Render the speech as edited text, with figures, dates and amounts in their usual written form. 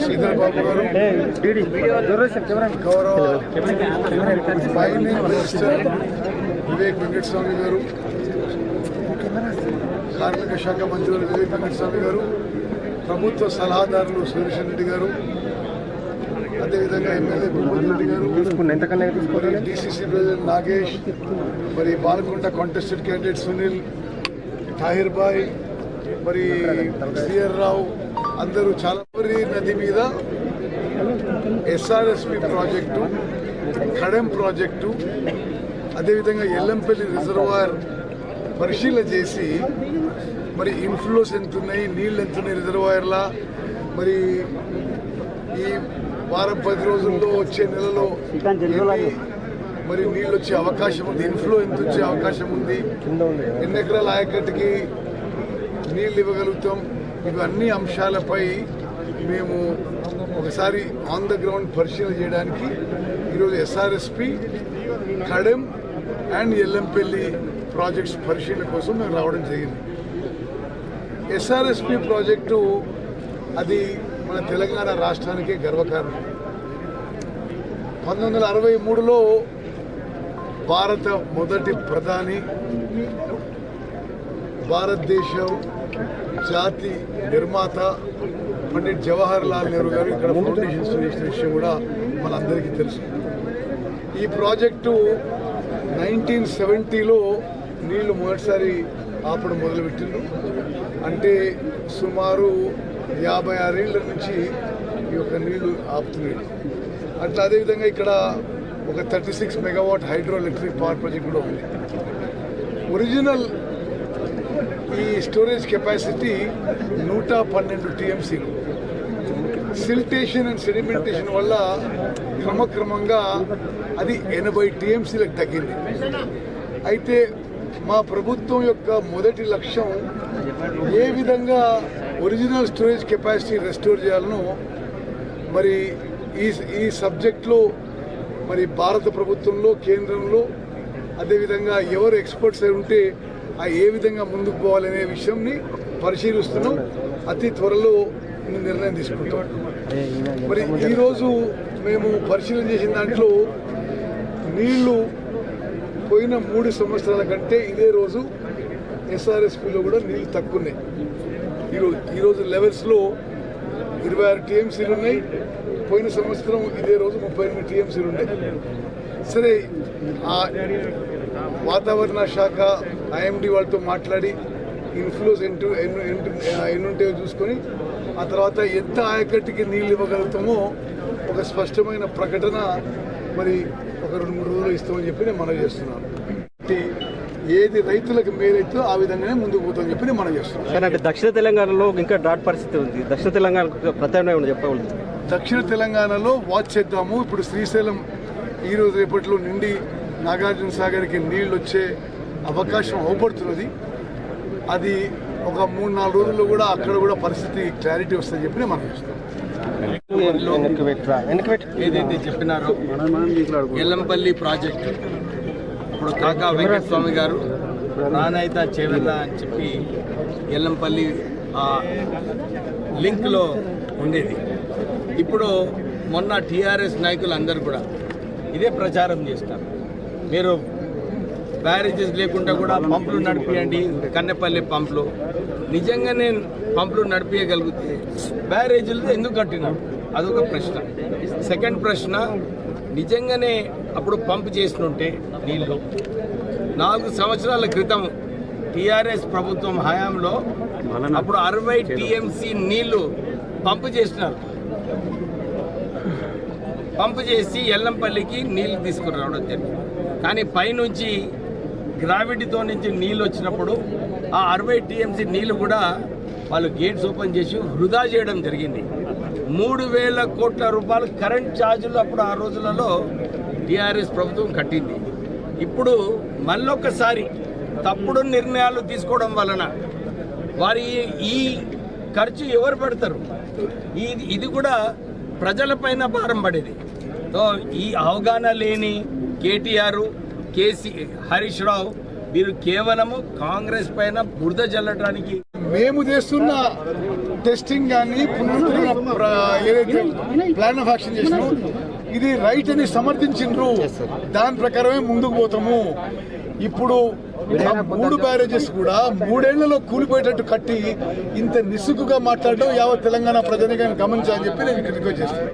శ్రీధర్ బాబు గారు, గౌరవ mining minister Vivek Venkataswamy గారు, కార్మిక శాఖ మంత్రులు వివేక్ వెంకటస్వామి గారు, ప్రభుత్వ సలహాదారులు సురేషన్ రెడ్డి గారు, అదేవిధంగా ఎమ్మెల్యే భూపతి రెడ్డి గారు, డిసిసి ప్రెసిడెంట్ నాగేష్, మరి బాలకొండ కాంటెస్టెడ్ క్యాండిడేట్ సునీల్, తాహిర్ బాయ్, మరి సిఆర్ రావు, అందరూ చాలా నది మీద ఎస్ఆర్ఎస్పి ప్రాజెక్టు, ఖడెం ప్రాజెక్టు, అదేవిధంగా ఎల్లంపల్లి రిజర్వాయర్ పరిశీలన చేసి మరి ఇన్ఫ్లోస్ ఎంతున్నాయి, నీళ్ళు ఎంతున్నాయి రిజర్వాయర్లా, మరి ఈ వారం 10 రోజుల్లో వచ్చే నెలలో మరి నీళ్ళు వచ్చే అవకాశం ఉంది, ఇన్ఫ్లో ఎంత వచ్చే అవకాశం ఉంది, ఎన్ని ఎకరాల ఆయకట్టుకి నీళ్ళు ఇవ్వగలుగుతాం, ఇవన్నీ అంశాలపై మేము ఒకసారి ఆన్ ద గ్రౌండ్ పరిశీలన చేయడానికి ఈరోజు ఎస్ఆర్ఎస్పి, ఖడెం అండ్ ఎల్లంపల్లి ప్రాజెక్ట్స్ పరిశీలన కోసం మేము రావడం జరిగింది. ఎస్ఆర్ఎస్పి ప్రాజెక్టు అది మన తెలంగాణ రాష్ట్రానికే గర్వకారణం. 1963లో భారత మొదటి ప్రధాని, భారతదేశం జాతి నిర్మాత పండిట్ జవహర్ లాల్ నెహ్రూ గారు ఇక్కడ ఫౌండేషన్ వేసిన విషయం కూడా మనందరికీ తెలుసు. ఈ ప్రాజెక్టు 1970లో నీళ్లు మొదటిసారి ఆపడం మొదలుపెట్టిండ్రు. అంటే సుమారు 56 ఏళ్ల నుంచి ఈ యొక్క నీళ్లు ఆపుతున్నాయి. అట్లా అదేవిధంగా ఇక్కడ ఒక 36 megawatt hydro electric power project కూడా ఉంది. ఒరిజినల్ ఈ స్టోరేజ్ కెపాసిటీ 112 టీఎంసీలు. సిల్టేషన్ అండ్ సెడిమెంటేషన్ వల్ల క్రమక్రమంగా అది 80 టీఎంసీలకు తగ్గింది. అయితే మా ప్రభుత్వం యొక్క మొదటి లక్ష్యం ఏ విధంగా ఒరిజినల్ స్టోరేజ్ కెపాసిటీ రెస్టోర్ చేయాలనో మరి ఈ సబ్జెక్ట్లో మరి భారత ప్రభుత్వంలో, కేంద్రంలో, అదేవిధంగా ఎవరు ఎక్స్పర్ట్స్ అయి ఉంటే ఏ విధంగా ముందుకు పోవాలనే విషయంని పరిశీలిస్తున్నాం. అతి త్వరలో నిర్ణయం తీసుకుంటాం. మరి ఈరోజు మేము పరిశీలన చేసిన దాంట్లో నీళ్లు పోయిన 3 సంవత్సరాల కంటే ఇదే రోజు ఎస్ఆర్ఎస్పిలో కూడా నీళ్లు తక్కువ ఉన్నాయి. ఈరోజు లెవెల్స్లో 26 టీఎంసీలు ఉన్నాయి. పోయిన సంవత్సరం ఇదే రోజు 38 టీఎంసీలు ఉన్నాయి. సరే, ఆ వాతావరణ శాఖ ఐఎండి వాళ్ళతో మాట్లాడి ఇన్ఫ్లోస్ ఎన్ని ఉంటాయో చూసుకొని ఆ తర్వాత ఎంత ఆయకట్టుకి నీళ్ళు ఇవ్వగలుగుతామో ఒక స్పష్టమైన ప్రకటన మరి ఒక 2-3 రోజులు ఇస్తామని చెప్పి నేను మనవి చేస్తున్నాను. ఏది రైతులకు మేలైతే ఆ విధంగానే ముందుకు పోతామని చెప్పి నేను మనవి చేస్తున్నాను. అంటే దక్షిణ తెలంగాణలో ఇంకా డ్రాట్ పరిస్థితి ఉంది. దక్షిణ తెలంగాణకు ప్రత్యామ్నాయం చెప్పగలుగుతాం. దక్షిణ తెలంగాణలో వాచ్ చేద్దాము. ఇప్పుడు శ్రీశైలం ఈరోజు రేపట్లో నిండి నాగార్జున సాగర్కి నీళ్ళు వచ్చే అవకాశం అవపడుతున్నది. అది ఒక 3-4 రోజుల్లో కూడా అక్కడ కూడా పరిస్థితి క్లారిటీ వస్తుందని చెప్పి మనం చూస్తాం. ఏదైతే చెప్పినారో ఎల్లంపల్లి ప్రాజెక్టు, ఇప్పుడు కాకా వెంకటస్వామి గారు రానైతా చేవెళ్ళ అని చెప్పి ఎల్లంపల్లి లింక్లో ఉండేది. ఇప్పుడు మొన్న టీఆర్ఎస్ నాయకులు అందరూ కూడా ఇదే ప్రచారం చేస్తారు. మీరు బ్యారేజెస్ లేకుండా కూడా పంపులు నడిపియండి, కన్నెపల్లి పంపులు. నిజంగానే పంపులు నడిపించగలిగితే బ్యారేజీలు ఎందుకు కట్టినారు? అదొక ప్రశ్న. సెకండ్ ప్రశ్న, నిజంగానే అప్పుడు పంపు చేసినుంటే నీళ్ళు 4 సంవత్సరాల క్రితం టీఆర్ఎస్ ప్రభుత్వం హయాంలో అప్పుడు 60 టీఎంసీ నీళ్లు పంపు చేసినారు. పంపు చేసి ఎల్లంపల్లికి నీళ్లు తీసుకుని రావడం జరిగింది. కానీ పైనుంచి గ్రావిటీతో నుంచి నీళ్ళు వచ్చినప్పుడు ఆ 60 టీఎంసీ నీళ్లు కూడా వాళ్ళు గేట్స్ ఓపెన్ చేసి వృధా చేయడం జరిగింది. 3,000 కోట్ల రూపాయలు కరెంట్ ఛార్జీలు అప్పుడు ఆ రోజులలో టీఆర్ఎస్ ప్రభుత్వం కట్టింది. ఇప్పుడు మళ్ళొకసారి తప్పుడు నిర్ణయాలు తీసుకోవడం వలన వారి ఈ ఖర్చు ఎవరు పెడతారు? ఇది కూడా ప్రజలపైన భారం పడేది. సో ఈ అవగాహన లేని కేటీఆర్, హరీష్ రావు మీరు కేవలము కాంగ్రెస్ పైన బురద జల్లడానికి మేము చేస్తున్న టెస్టింగ్ కానీ పునరుద్ధరణ ఏదైతే ప్లాన్ ఆఫ్ యాక్షన్ చేసినామో ఇది రైట్ అని సమర్థించిండ్రు. దాని ప్రకారమే ముందుకు పోతాము. ఇప్పుడు 3 బ్యారేజెస్ కూడా 3 ఏళ్లలో కూలిపోయేటట్టు కట్టి ఇంత నిస్సుగుగా మాట్లాడడం యావత్ తెలంగాణ ప్రజానికాన్ని గమనించాలని చెప్పి నేను రిక్వెస్ట్ చేస్తాను.